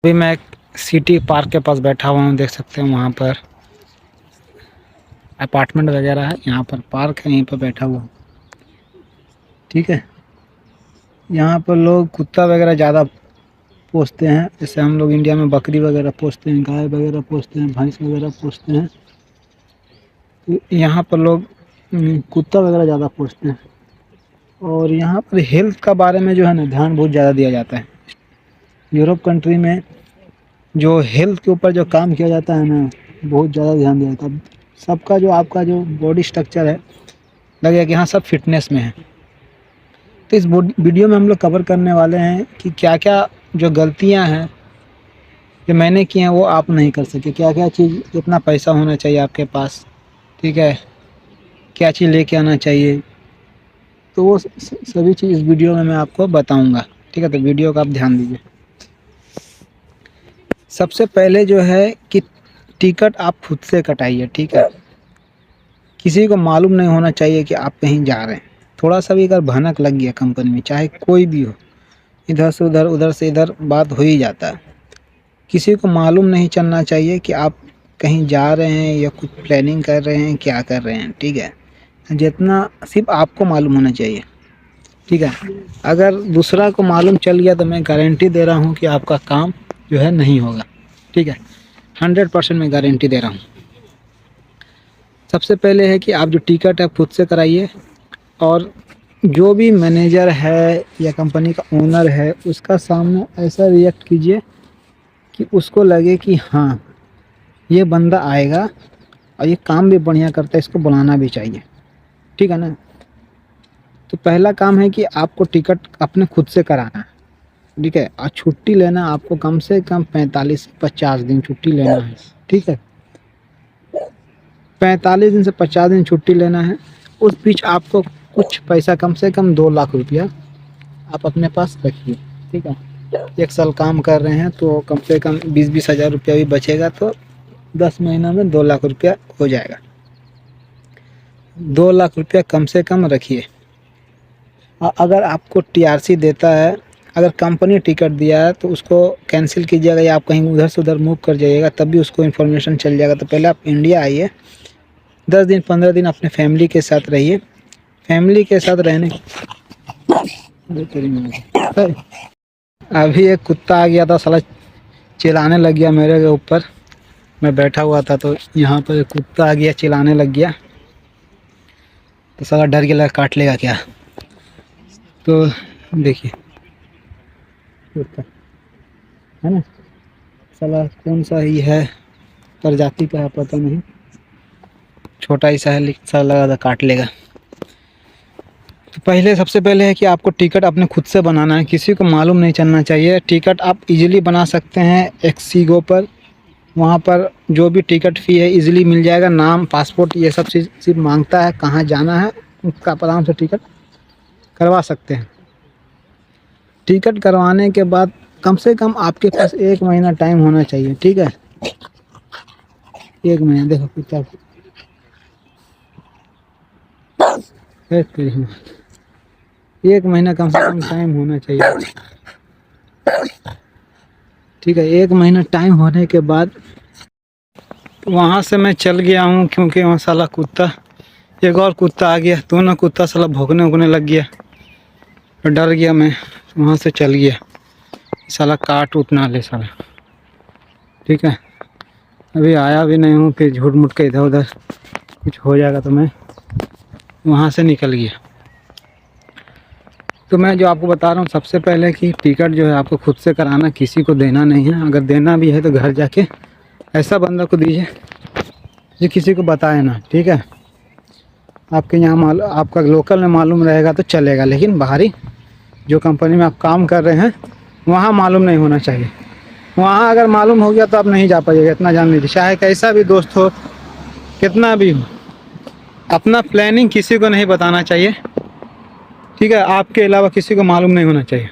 अभी मैं एक सिटी पार्क के पास बैठा हुआ हूँ, देख सकते हैं वहाँ पर अपार्टमेंट वगैरह है। यहाँ पर पार्क है, यहीं पर बैठा हुआ हूँ। ठीक है, यहाँ पर लोग कुत्ता वगैरह ज़्यादा पोसते हैं। जैसे हम लोग इंडिया में बकरी वगैरह पोसते हैं, गाय वगैरह पोसते हैं, भैंस वगैरह पोसते हैं। तो यहाँ पर लोग कुत्ता वगैरह ज़्यादा पोसते हैं। और यहाँ पर हेल्थ का बारे में जो है ना, ध्यान बहुत ज़्यादा दिया जाता है। यूरोप कंट्री में जो हेल्थ के ऊपर जो काम किया जाता है ना, बहुत ज़्यादा ध्यान दिया जाता है। सबका जो आपका जो बॉडी स्ट्रक्चर है, लगेगा कि हाँ सब फिटनेस में है। तो इस वीडियो में हम लोग कवर करने वाले हैं कि क्या क्या जो गलतियां हैं जो मैंने की हैं वो आप नहीं कर सके। क्या क्या चीज़, कितना पैसा होना चाहिए आपके पास, ठीक है, क्या चीज़ लेके आना चाहिए, तो वो सभी चीज़ इस वीडियो में मैं आपको बताऊंगा। ठीक है, तो वीडियो का आप ध्यान दीजिए। सबसे पहले जो है कि टिकट आप खुद से कटाइए। ठीक है, किसी को मालूम नहीं होना चाहिए कि आप कहीं जा रहे हैं। थोड़ा सा भी अगर भनक लग गया कंपनी में, चाहे कोई भी हो, इधर से उधर, उधर से इधर बात हो ही जाता है। किसी को मालूम नहीं चलना चाहिए कि आप कहीं जा रहे हैं या कुछ प्लानिंग कर रहे हैं, क्या कर रहे हैं। ठीक है, जितना सिर्फ आपको मालूम होना चाहिए। ठीक है, अगर दूसरा को मालूम चल गया तो मैं गारंटी दे रहा हूँ कि आपका काम जो है नहीं होगा। ठीक है, 100% मैं गारंटी दे रहा हूँ। सबसे पहले है कि आप जो टिकट है खुद से कराइए, और जो भी मैनेजर है या कंपनी का ओनर है उसका सामने ऐसा रिएक्ट कीजिए कि उसको लगे कि हाँ ये बंदा आएगा और ये काम भी बढ़िया करता है, इसको बुलाना भी चाहिए। ठीक है ना। तो पहला काम है कि आपको टिकट अपने खुद से कराना है। ठीक है, और छुट्टी लेना आपको कम से कम 45 से 50 दिन छुट्टी लेना है। ठीक है, 45 दिन से 50 दिन छुट्टी लेना है। उस बीच आपको कुछ पैसा, कम से कम 2 लाख रुपया आप अपने पास रखिए। ठीक है, 1 साल काम कर रहे हैं तो कम से कम 20-20 हज़ार रुपया भी बचेगा, तो 10 महीना में 2 लाख रुपया हो जाएगा। 2 लाख रुपया कम से कम रखिए। अगर आपको टीआरसी देता है, अगर कंपनी टिकट दिया है तो उसको कैंसिल कीजिएगा, या आप कहीं उधर से उधर मूव कर जाइएगा तब भी उसको इन्फॉर्मेशन चल जाएगा। तो पहले आप इंडिया आइए, 10 दिन 15 दिन अपने फैमिली के साथ रहिए। फैमिली के साथ रहने अभी एक कुत्ता आ गया था, साला चिल्लाने लग गया मेरे के ऊपर। मैं बैठा हुआ था तो यहाँ पर एक कुत्ता आ गया, चिल्लाने लग गया। तो साला डर के लगा काट लेगा क्या। तो देखिए कुत्ता है ना, साला कौन सा ही है, प्रजाति का है पता नहीं, छोटा ही सा है, लेकिन साला लगा था काट लेगा। तो पहले सबसे पहले है कि आपको टिकट अपने खुद से बनाना है, किसी को मालूम नहीं चलना चाहिए। टिकट आप इजीली बना सकते हैं एक्सीगो पर। वहाँ पर जो भी टिकट फ़ी है इजीली मिल जाएगा। नाम, पासपोर्ट, ये सब चीज़ सिर्फ मांगता है, कहाँ जाना है उसका आराम से टिकट करवा सकते हैं। टिकट करवाने के बाद कम से कम आपके पास 1 महीना टाइम होना चाहिए। ठीक है, 1 महीना, देखो कुत्ता 1 महीना कम से कम टाइम होना चाहिए। ठीक है, 1 महीना टाइम होने के बाद वहाँ से मैं चल गया हूँ, क्योंकि वहाँ साला कुत्ता, एक और कुत्ता आ गया, दोनों कुत्ता साला भौंकने उगने लग गया। तो डर गया मैं, वहाँ से चल गया, साला काट उठ ना ले साला। ठीक है, अभी आया भी नहीं हूँ कि झूठ मूठ के इधर उधर कुछ हो जाएगा, तो मैं वहाँ से निकल गया। तो मैं जो आपको बता रहा हूँ, सबसे पहले कि टिकट जो है आपको खुद से कराना, किसी को देना नहीं है। अगर देना भी है तो घर जाके ऐसा बंदा को दीजिए जो किसी को बताए ना। ठीक है, आपके यहाँ आपका लोकल में मालूम रहेगा तो चलेगा, लेकिन बाहरी जो कंपनी में आप काम कर रहे हैं वहाँ मालूम नहीं होना चाहिए। वहाँ अगर मालूम हो गया तो आप नहीं जा पाइएगा, इतना जान लीजिए। चाहे कैसा भी दोस्त हो, कितना भी हो, अपना प्लानिंग किसी को नहीं बताना चाहिए। ठीक है, आपके अलावा किसी को मालूम नहीं होना चाहिए।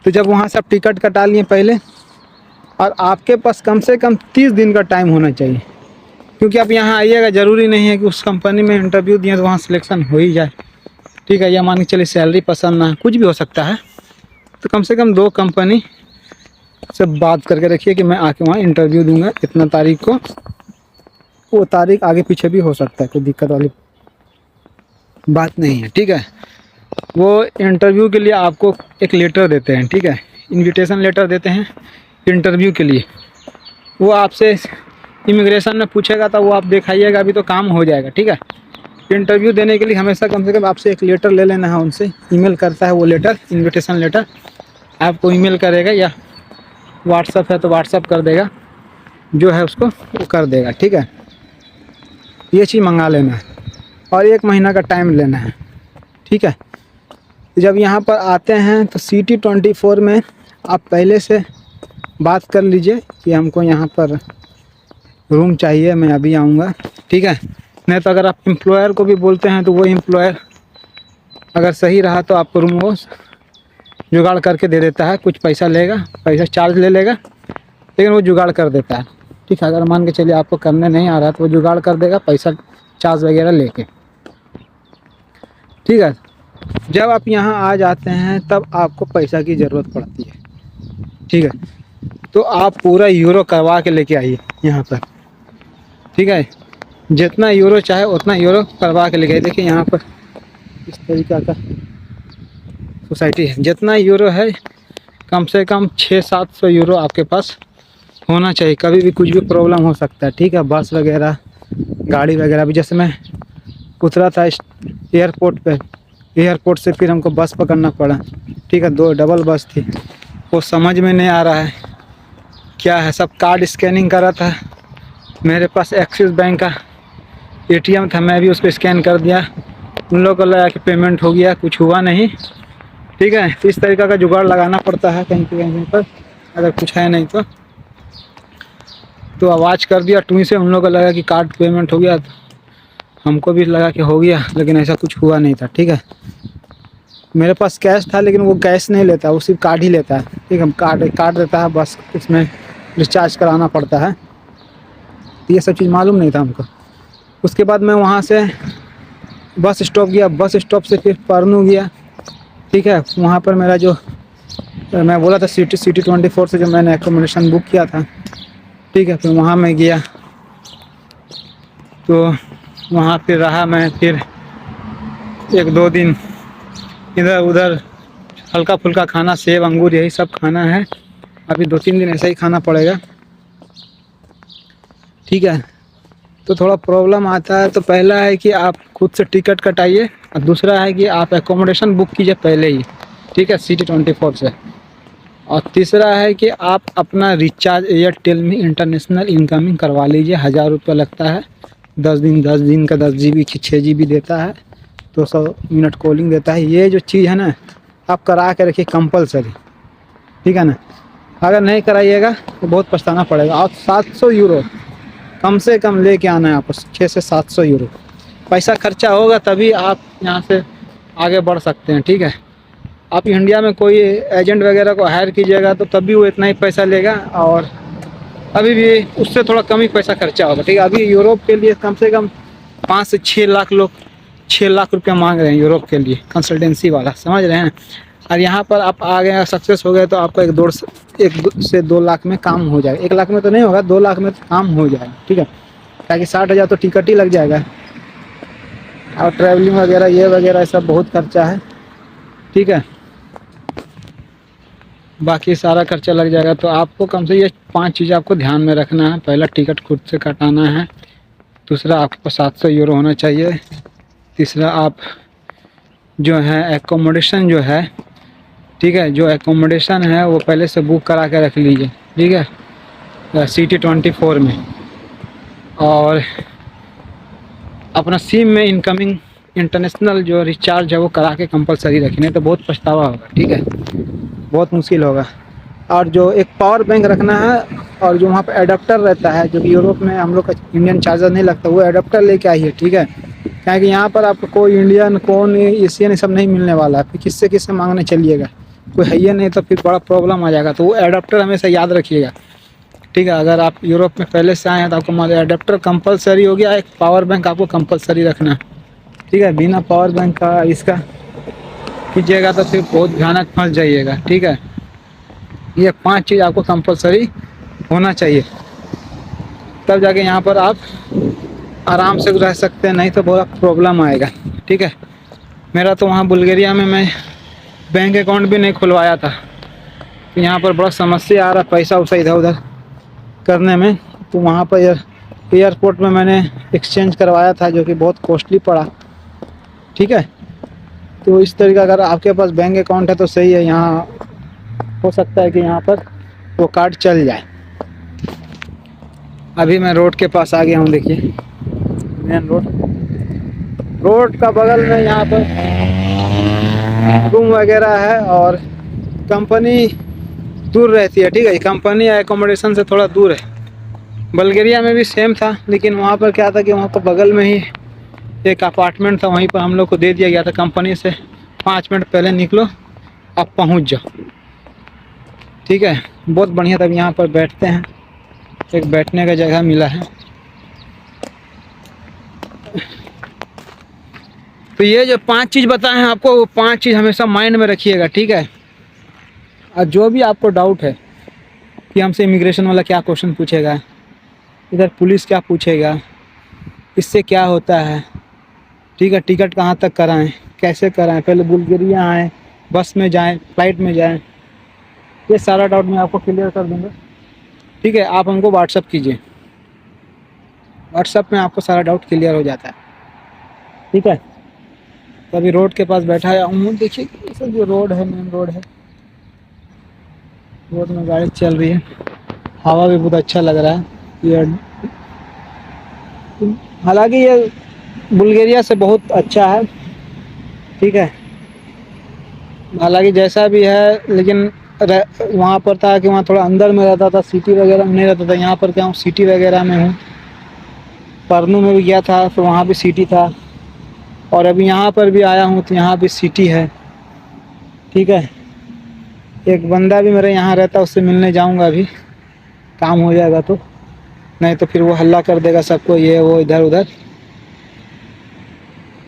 तो जब वहाँ से आप टिकट कटा लिए पहले, और आपके पास कम से कम 30 दिन का टाइम होना चाहिए, क्योंकि आप यहाँ आइएगा, ज़रूरी नहीं है कि उस कंपनी में इंटरव्यू दिए तो वहाँ सिलेक्शन हो ही जाए। ठीक है, या मान के चलिए सैलरी पसंद ना, कुछ भी हो सकता है। तो कम से कम 2 कंपनी से बात करके रखिए कि मैं आके वहाँ इंटरव्यू दूंगा इतना तारीख को। वो तारीख आगे पीछे भी हो सकता है, कोई दिक्कत वाली बात नहीं है, ठीक है। वो इंटरव्यू के लिए आपको एक लेटर देते हैं, ठीक है, इनविटेशन लेटर देते हैं इंटरव्यू के लिए। वो आपसे इमिग्रेशन में पूछेगा तो वो आप दिखाइएगा, अभी तो काम हो जाएगा, ठीक है। इंटरव्यू देने के लिए हमेशा कम से कम आपसे एक लेटर ले लेना है उनसे। ईमेल करता है वो लेटर, इनविटेशन लेटर आपको ईमेल करेगा, या व्हाट्सअप है तो व्हाट्सअप कर देगा, जो है उसको वो कर देगा, ठीक है। ये चीज़ मंगा लेना है और 1 महीना का टाइम लेना है, ठीक है। जब यहाँ पर आते हैं तो CT24 में आप पहले से बात कर लीजिए कि हमको यहाँ पर रूम चाहिए, मैं अभी आऊँगा, ठीक है। नहीं तो अगर आप एम्प्लॉयर को भी बोलते हैं तो वो एम्प्लॉयर अगर सही रहा तो आपको रूम वो जुगाड़ करके दे देता है। कुछ पैसा लेगा, पैसा चार्ज ले लेगा, लेकिन वो जुगाड़ कर देता है, ठीक है। अगर मान के चलिए आपको करने नहीं आ रहा तो वो जुगाड़ कर देगा पैसा चार्ज वगैरह लेके, ठीक है। जब आप यहाँ आ जाते हैं तब आपको पैसा की ज़रूरत पड़ती है, ठीक है। तो आप पूरा यूरो करवा के लेके आइए यहाँ पर, ठीक है। जितना यूरो चाहे उतना यूरो करवा के लेके आइए। देखिए यहाँ पर इस तरीक़ा का सोसाइटी है। जितना यूरो है कम से कम 600-700 यूरो आपके पास होना चाहिए। कभी भी कुछ भी प्रॉब्लम हो सकता है, ठीक है। बस वगैरह, गाड़ी वगैरह भी, जैसे मैं उतरा था एयरपोर्ट पे, एयरपोर्ट से फिर हमको बस पकड़ना पड़ा, ठीक है। 2 डबल बस थी, वो समझ में नहीं आ रहा है क्या है। सब कार्ड स्कैनिंग कर रहा था, मेरे पास एक्सिस बैंक का ATM था, मैं भी उसको स्कैन कर दिया। उन लोगों को लगा कि पेमेंट हो गया, कुछ हुआ नहीं, ठीक है। तो इस तरीक़े का जुगाड़ लगाना पड़ता है कहीं पर, अगर कुछ है नहीं तो आवाज़ कर दिया टुई से, उन लोगों को लगा कि कार्ड पेमेंट हो गया, तो हमको भी लगा कि हो गया, लेकिन ऐसा कुछ हुआ नहीं था, ठीक है। मेरे पास कैश था लेकिन वो कैश नहीं लेता, वो सिर्फ कार्ड ही लेता है, ठीक है। कार्ड देता है, बस इसमें रिचार्ज कराना पड़ता है। ये सब चीज़ मालूम नहीं था हमको। उसके बाद मैं वहाँ से बस स्टॉप गया, बस स्टॉप से फिर परनू गया, ठीक है। वहाँ पर मेरा जो मैं बोला था CT24 से जो मैंने एकोमोडेशन बुक किया था, ठीक है। फिर वहाँ मैं गया तो वहाँ फिर रहा मैं, फिर 1-2 दिन इधर उधर हल्का फुल्का खाना, सेब अंगूर यही सब खाना है। अभी 2-3 दिन ऐसा ही खाना पड़ेगा, ठीक है। तो थोड़ा प्रॉब्लम आता है। तो पहला है कि आप खुद से टिकट कटाइए, और दूसरा है कि आप एकोमोडेशन बुक कीजिए पहले ही, ठीक है, CT24 से। और तीसरा है कि आप अपना रिचार्ज एयरटेल में इंटरनेशनल इनकमिंग करवा लीजिए। 1000 रुपये लगता है, 10 दिन का 10 GB की 6 GB देता है, 200 मिनट कॉलिंग देता है। ये जो चीज़ है ना, आप करा के रखिए कंपलसरी, ठीक है ना। अगर नहीं कराइएगा तो बहुत पछताना पड़ेगा। और 700 यूरो कम से कम लेके आना है आपको, 600 से 700 यूरो पैसा खर्चा होगा, तभी आप यहाँ से आगे बढ़ सकते हैं, ठीक है। आप इंडिया में कोई एजेंट वगैरह को हायर कीजिएगा तो तब भी वो इतना ही पैसा लेगा, और अभी भी उससे थोड़ा कम ही पैसा खर्चा होगा, ठीक है। अभी यूरोप के लिए कम से कम 5 से 6 लाख लोग 6 लाख रुपया मांग रहे हैं यूरोप के लिए, कंसल्टेंसी वाला, समझ रहे हैं। और यहाँ पर आप आ गए, सक्सेस हो गए, तो आपका 1 से 2 लाख में काम हो जाएगा। 1 लाख में तो नहीं होगा, 2 लाख में तो काम हो जाएगा, ठीक है। ताकि 60,000 तो टिकट ही लग जाएगा, और ट्रैवलिंग वगैरह ये वगैरह सब बहुत खर्चा है, ठीक है। बाकी सारा खर्चा लग जाएगा। तो आपको कम से ये 5 चीज़ें आपको ध्यान में रखना है। पहला, टिकट खुद से कटाना है। दूसरा, आपको 700 यूरो होना चाहिए। तीसरा, आप जो है एकोमोडेशन जो है, ठीक है, जो एकोमोडेशन है वो पहले से बुक करा के रख लीजिए, ठीक है, CT24 में। और अपना सिम में इनकमिंग इंटरनेशनल जो रिचार्ज है वो करा के कंपलसरी रखी, नहीं तो बहुत पछतावा होगा, ठीक है, बहुत मुश्किल होगा। और जो एक पावर बैंक रखना है, और जो वहाँ पे एडाप्टर रहता है, जो कि यूरोप में हम लोग का इंडियन चार्जर नहीं लगता, वो एडाप्टर लेके आइए, ठीक है। क्योंकि यहाँ पर आपको कोई इंडियन, कौन एशियन सब नहीं मिलने वाला है। फिर किससे मांगने चलिएगा, कोई है ही नहीं, तो फिर बड़ा प्रॉब्लम आ जाएगा। तो वो एडाप्टर हमेशा याद रखिएगा, ठीक है। अगर आप यूरोप में पहले से आए हैं तो आपको हमारे एडाप्टर कंपलसरी हो गया। एक पावर बैंक आपको कंपलसरी रखना है, ठीक है। बिना पावर बैंक का इसका कीजिएगा तो फिर बहुत भयानक फंस जाइएगा, ठीक है। ये 5 चीज़ आपको कंपलसरी होना चाहिए, तब जाके यहाँ पर आप आराम से रह सकते हैं, नहीं तो बहुत प्रॉब्लम आएगा। ठीक है, मेरा तो वहाँ बुल्गारिया में मैं बैंक अकाउंट भी नहीं खुलवाया था, तो यहाँ पर बड़ा समस्या आ रहा पैसा वैसा इधर उधर करने में। तो वहाँ पर एयरपोर्ट में मैंने एक्सचेंज करवाया था, जो कि बहुत कॉस्टली पड़ा। ठीक है, तो इस तरीके अगर आपके पास बैंक अकाउंट है तो सही है, यहाँ हो सकता है कि यहाँ पर वो कार्ड चल जाए। अभी मैं रोड के पास आ गया हूँ, देखिए मेन रोड का बगल में यहाँ पर रूम वगैरह है और कंपनी दूर रहती है। ठीक है, कंपनी एकोमोडेशन से थोड़ा दूर है। बुल्गारिया में भी सेम था, लेकिन वहाँ पर क्या था कि वहाँ पर बगल में ही एक अपार्टमेंट था, वहीं पर हम लोग को दे दिया गया था कंपनी से, 5 मिनट पहले निकलो आप पहुँच जाओ। ठीक है, बहुत बढ़िया। तब यहाँ पर बैठते हैं, एक बैठने का जगह मिला है। तो ये जो 5 चीज़ बताए हैं आपको, वो 5 चीज़ हमेशा माइंड में रखिएगा। ठीक है, और जो भी आपको डाउट है कि हमसे इमिग्रेशन वाला क्या क्वेश्चन पूछेगा, इधर पुलिस क्या पूछेगा, इससे क्या होता है, ठीक है, टिकट कहाँ तक कराएं, कैसे कराएं, पहले बुल्गारिया आएँ, बस में जाएं, फ्लाइट में जाएं, ये सारा डाउट मैं आपको क्लियर कर दूँगा। ठीक है, आप हमको व्हाट्सअप कीजिए, व्हाट्सअप में आपको सारा डाउट क्लियर हो जाता है। ठीक है, तो अभी रोड के पास बैठा हूँ, देखिए ये जो रोड है, मेन रोड है, रोड में गाड़ी चल रही है, हवा भी बहुत अच्छा लग रहा है। ये हालांकि ये बुल्गारिया से बहुत अच्छा है। ठीक है, हालांकि जैसा भी है, लेकिन वहाँ पर था कि वहाँ थोड़ा अंदर में रहता था, सिटी वगैरह में नहीं रहता था। यहाँ पर क्या हूँ, सिटी वगैरह में हूँ। परनू में भी गया था तो वहाँ भी सिटी था, और अभी यहाँ पर भी आया हूँ तो यहाँ भी सिटी है। ठीक है, एक बंदा भी मेरे यहाँ रहता, उससे मिलने जाऊँगा अभी, काम हो जाएगा तो, नहीं तो फिर वो हल्ला कर देगा सबको, ये वो इधर उधर।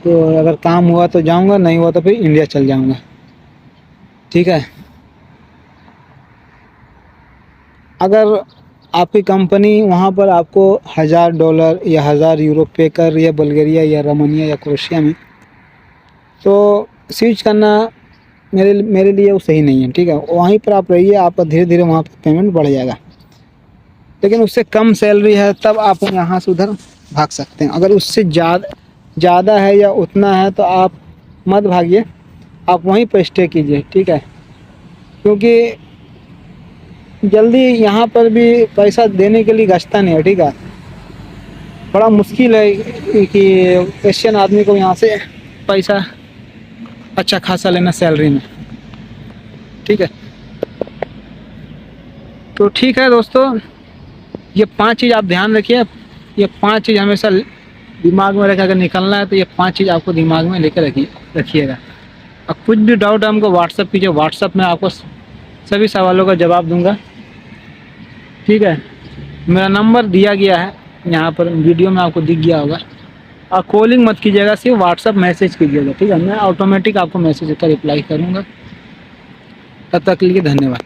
तो अगर काम हुआ तो जाऊँगा, नहीं हुआ तो फिर इंडिया चल जाऊँगा। ठीक है, अगर आपकी कंपनी वहाँ पर आपको $1000 या $1000 पे कर रही है बुल्गारिया या रोमानिया या क्रोएशिया में, तो स्विच करना मेरे लिए वो सही नहीं है। ठीक है, वहीं पर आप रहिए, आपका धीरे धीरे वहाँ पर पेमेंट बढ़ जाएगा, लेकिन उससे कम सैलरी है तब आप यहाँ से उधर भाग सकते हैं। अगर उससे ज़्यादा है या उतना है तो आप मत भागिए, आप वहीं पर स्टे कीजिए। ठीक है, क्योंकि जल्दी यहाँ पर भी पैसा देने के लिए गछता नहीं है। ठीक है, बड़ा मुश्किल है कि एशियन आदमी को यहाँ से पैसा अच्छा खासा लेना सैलरी में। ठीक है, तो ठीक है दोस्तों, ये 5 चीज़ आप ध्यान रखिए, ये 5 चीज़ हमेशा दिमाग में रखकर, अगर निकलना है तो ये 5 चीज़ आपको दिमाग में लेकर रखिएगा। अब कुछ भी डाउट है हमको व्हाट्सअप कीजिए, व्हाट्सअप में आपको सभी सवालों का जवाब दूंगा। ठीक है, मेरा नंबर दिया गया है यहाँ पर, वीडियो में आपको दिख गया होगा। और कॉलिंग मत कीजिएगा, सिर्फ व्हाट्सअप मैसेज कीजिएगा। ठीक है, मैं ऑटोमेटिक आपको मैसेज का रिप्लाई करूँगा। तब तक के लिए धन्यवाद।